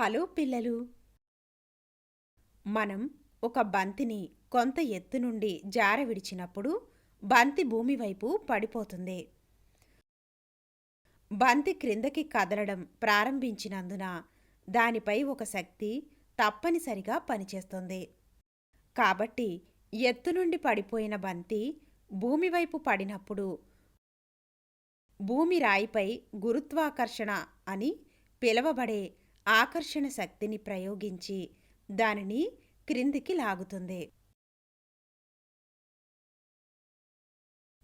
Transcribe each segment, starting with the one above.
Hello పిల్లలు. మనం ఒక బంతిని కొంత ఎత్తు నుండి జార విడిచినప్పుడు బంతి భూమి వైపు పడిపోతుంది. బంతి క్రిందకి కదలడం ప్రారంభించినందున దానిపై ఒక శక్తి తప్పనిసరిగా పనిచేస్తుంది. కాబట్టి ఎత్తు నుండి పడిపోయిన బంతి భూమి వైపు పడినప్పుడు భూమి రాయిపై గురుత్వాకర్షణ అని పిలవబడే ఆకర్షణ శక్తిని ప్రయోగించి దానిని క్రిందికి లాగుతుంది.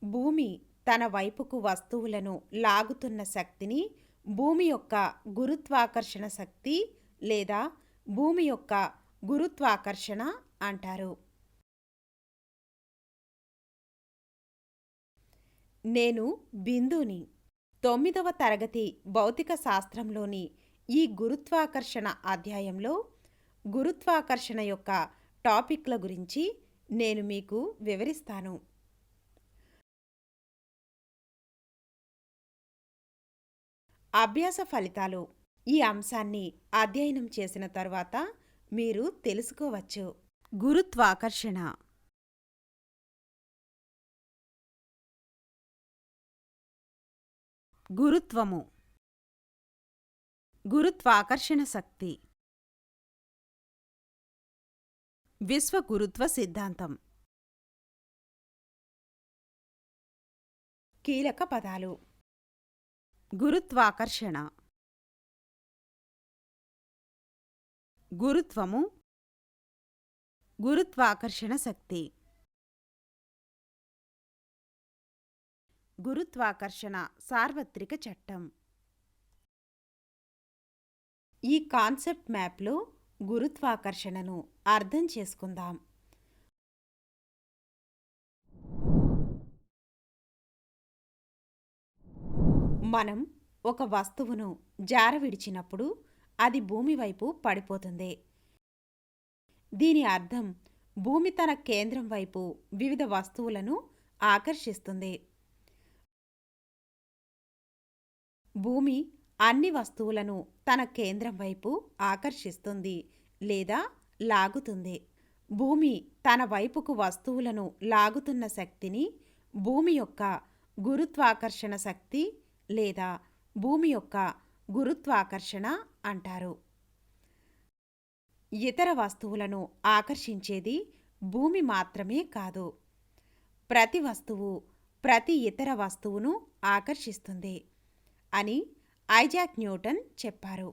భూమి తన వైపుకు వస్తువులను లాగుతున్న శక్తిని భూమి యొక్క గురుత్వాకర్షణ శక్తి లేదా భూమి యొక్క గురుత్వాకర్షణ అంటారు. నేను బిందుని 9వ తరగతి భౌతిక శాస్త్రంలోని ఈ గురుత్వాకర్షణ అధ్యాయంలో గురుత్వాకర్షణ యొక్క టాపిక్ల గురించి నేను మీకు వివరిస్తాను. అభ్యాస ఫలితాలు. ఈ అంశాన్ని అధ్యయనం చేసిన తర్వాత మీరు తెలుసుకోవచ్చు. గురుత్వాకర్షణ. గురుత్వము. గురుత్వాకర్షణ శక్తి. విశ్వ గురుత్వ సిద్ధాంతం. కీలక పదాలు. గురుత్వాకర్షణ, గురుత్వము, గురుత్వాకర్షణ శక్తి. గురుత్వాకర్షణ సార్వత్రిక చట్టం. ఈ కాన్సెప్ట్ మ్యాప్లో గురుత్వాకర్షణను అర్థం చేసుకుందాం. మనం ఒక వస్తువును జార విడిచినప్పుడు అది భూమి వైపు పడిపోతుంది. దీని అర్థం భూమి తన కేంద్రం వైపు వివిధ వస్తువులను ఆకర్షిస్తుంది. భూమి అన్ని వస్తువులను తన కేంద్రం వైపు ఆకర్షిస్తుంది లేదా లాగుతుంది. భూమి తన వైపుకు వస్తువులను లాగుతున్న శక్తిని భూమి యొక్క గురుత్వాకర్షణ శక్తి లేదా భూమి యొక్క గురుత్వాకర్షణ అంటారు. ఇతర వస్తువులను ఆకర్షించేది భూమి మాత్రమే కాదు, ప్రతి వస్తువు ప్రతి ఇతర వస్తువును ఆకర్షిస్తుంది అని ఐజాక్ న్యూటన్ చెప్పారు.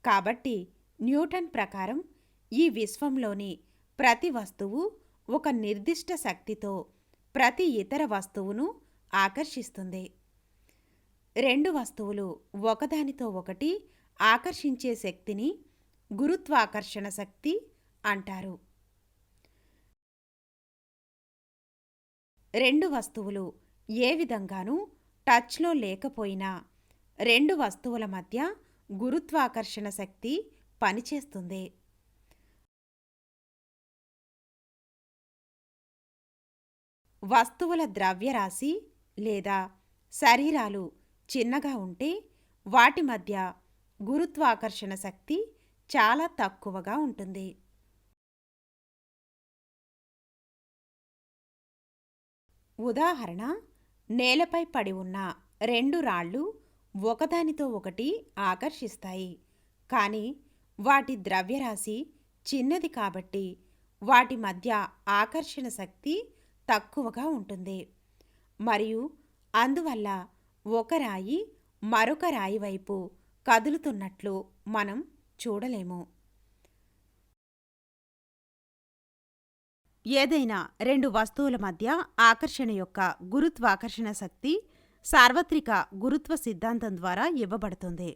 కాబట్టి న్యూటన్ ప్రకారం ఈ విశ్వంలోని ప్రతి వస్తువు ఒక నిర్దిష్ట శక్తితో ప్రతి ఇతర వస్తువును ఆకర్షిస్తుంది. రెండు వస్తువులు ఒకదానితో ఒకటి ఆకర్షించే శక్తిని గురుత్వాకర్షణ శక్తి అంటారు. రెండు వస్తువులు ఏ విధంగానూ టచ్లో లేకపోయినా రెండు వస్తువుల మధ్య గురుత్వాకర్షణ శక్తి పనిచేస్తుంది. వస్తువుల ద్రవ్యరాశి లేదా శరీరాలు చిన్నగా ఉంటే వాటి మధ్య గురుత్వాకర్షణ శక్తి చాలా తక్కువగా ఉంటుంది. ఉదాహరణ, నేలపై పడి ఉన్న రెండు రాళ్ళు ఒకదానితో ఒకటి ఆకర్షిస్తాయి, కానీ వాటి ద్రవ్యరాశి చిన్నది కాబట్టి వాటి మధ్య ఆకర్షణ శక్తి తక్కువగా ఉంటుంది మరియు అందువల్ల ఒక రాయి మరొక రాయి వైపు కదులుతున్నట్లు మనం చూడలేము. ఏదైనా రెండు వస్తువుల మధ్య ఆకర్షణ యొక్క గురుత్వాకర్షణ శక్తి సార్వత్రిక గురుత్వ సిద్ధాంతం ద్వారా ఇవ్వబడుతుంది.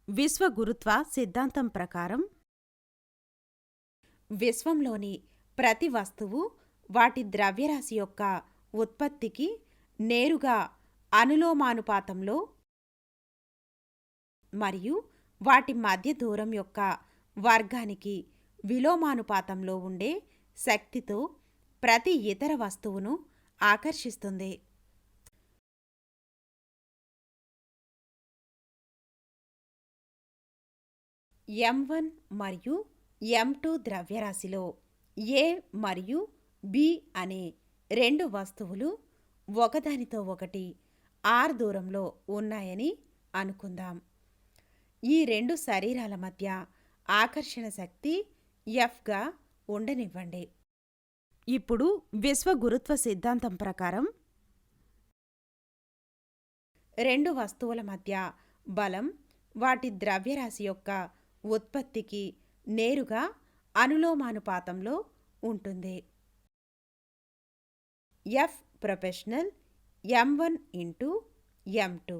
విశ్వ గురుత్వ సిద్ధాంతం ప్రకారం విశ్వంలోని ప్రతి వస్తువు వాటి ద్రవ్యరాశి యొక్క ఉత్పత్తికి నేరుగా అనులోమానుపాతంలో మరియు వాటి మధ్య దూరం యొక్క వర్గానికి విలోమానుపాతంలో ఉండే శక్తితో ప్రతి ఇతర వస్తువును ఆకర్షిస్తుంది. M1 మరియు M2 ద్రవ్యరాశిలో A మరియు B అనే రెండు వస్తువులు ఒకదానితో ఒకటి r దూరంలో ఉన్నాయని అనుకుందాం. ఈ రెండు శరీరాల మధ్య ఆకర్షణ శక్తి Fగా ఉండనివ్వండి. ఇప్పుడు విశ్వ గురుత్వ సిద్ధాంతం ప్రకారం రెండు వస్తువుల మధ్య బలం వాటి ద్రవ్యరాశి యొక్క ఉత్పత్తికి నేరుగా అనులోమానుపాతంలో ఉంటుంది. F ప్రొపెషనల్ M1 ఇంటూ M2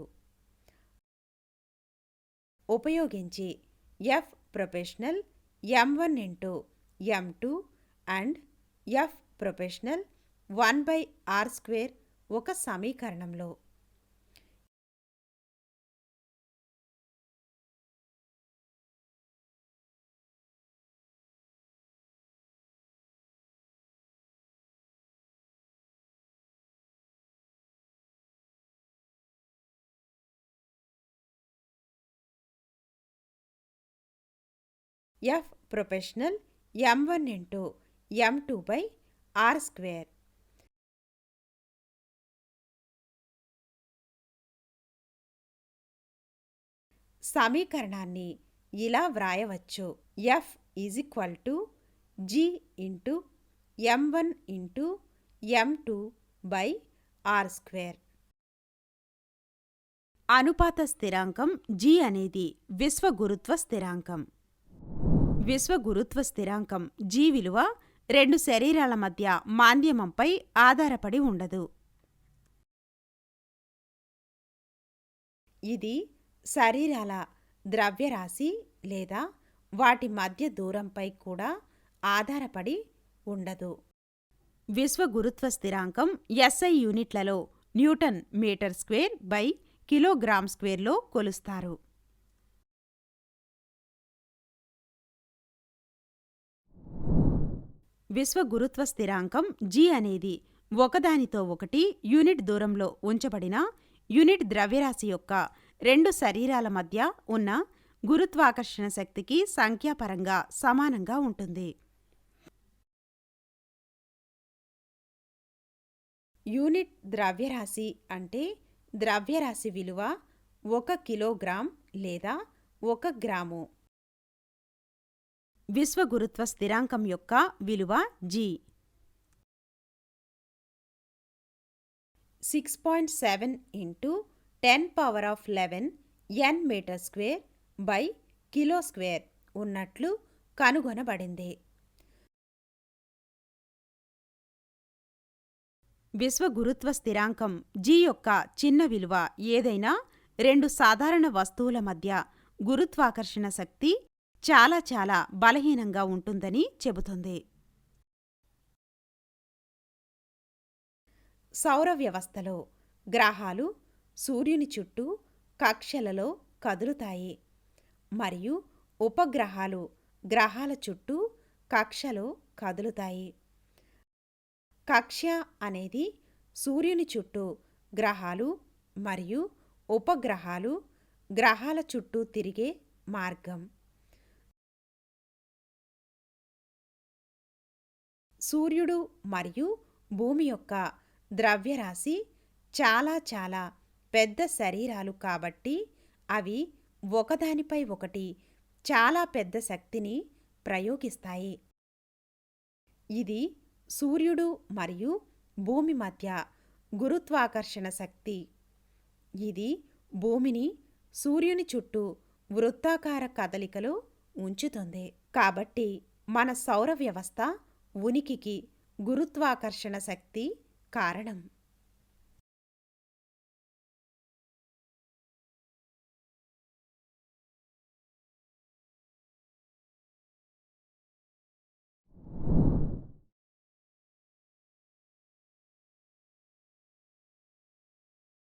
ఉపయోగించి F ప్రొపెషనల్ M1 into M2 and F ప్రొపెషనల్ 1/r² ఒక సమీకరణంలో F ప్రొపెషనల్ M1 ఇంటూ M2/r². సమీకరణాన్ని ఇలా వ్రాయవచ్చు. F G into M1 into M2/r². అనుపాత స్థిరాంకం G అనేది విశ్వ గురుత్వ స్థిరాంకం. విశ్వ గురుత్వ స్థిరాంకం G విలువ రెండు శరీరాల మధ్య మాధ్యమంపై ఆధారపడి ఉండదు. ఇది శరీరాల ద్రవ్యరాశి లేదా వాటి మధ్య దూరంపై కూడా ఆధారపడి ఉండదు. విశ్వ గురుత్వ స్థిరాంకం SI యూనిట్లలో newton metre square by kilogram స్క్వేర్లో కొలుస్తారు. విశ్వ గురుత్వ స్థిరాంకం G అనేది ఒకదానితో ఒకటి యూనిట్ దూరంలో ఉంచబడిన యూనిట్ ద్రవ్యరాశి యొక్క రెండు శరీరాల మధ్య ఉన్న గురుత్వాకర్షణ శక్తికి సంఖ్యాపరంగా సమానంగా ఉంటుంది. యూనిట్ ద్రవ్యరాశి అంటే ద్రవ్యరాశి విలువ 1 కిలోగ్రామ్ లేదా 1 గ్రాము. విశ్వ గురుత్వ స్థిరాంకం యొక్క విలువ G 6.7 into 10⁻11 N metre square by kilo square ఉన్నట్లు కనుగొనబడింది. విశ్వ గురుత్వ స్థిరాంకం G యొక్క చిన్న విలువ ఏదైనా రెండు సాధారణ వస్తువుల మధ్య గురుత్వాకర్షణ శక్తి చాలా చాలా బలహీనంగా ఉంటుందని చెబుతుంది. సౌర వ్యవస్థలో గ్రహాలు సూర్యుని చుట్టూ కక్ష్యలలో కదులుతాయి మరియు ఉపగ్రహాలు గ్రహాల చుట్టూ కక్ష్యలో కదులుతాయి. కక్ష్య అనేది సూర్యుని చుట్టూ గ్రహాలు మరియు ఉపగ్రహాలు గ్రహాల చుట్టూ తిరిగే మార్గం. సూర్యుడు మరియు భూమి యొక్క ద్రవ్యరాశి చాలా చాలా పెద్ద శరీరాలు కాబట్టి అవి ఒకదానిపై ఒకటి చాలా పెద్ద శక్తిని ప్రయోగిస్తాయి. ఇది సూర్యుడు మరియు భూమి మధ్య గురుత్వాకర్షణ శక్తి. ఇది భూమిని సూర్యుని చుట్టూ వృత్తాకార కదలికలో ఉంచుతుంది. కాబట్టి మన సౌర వ్యవస్థ ఉనికికి గురుత్వాకర్షణ శక్తి కారణం.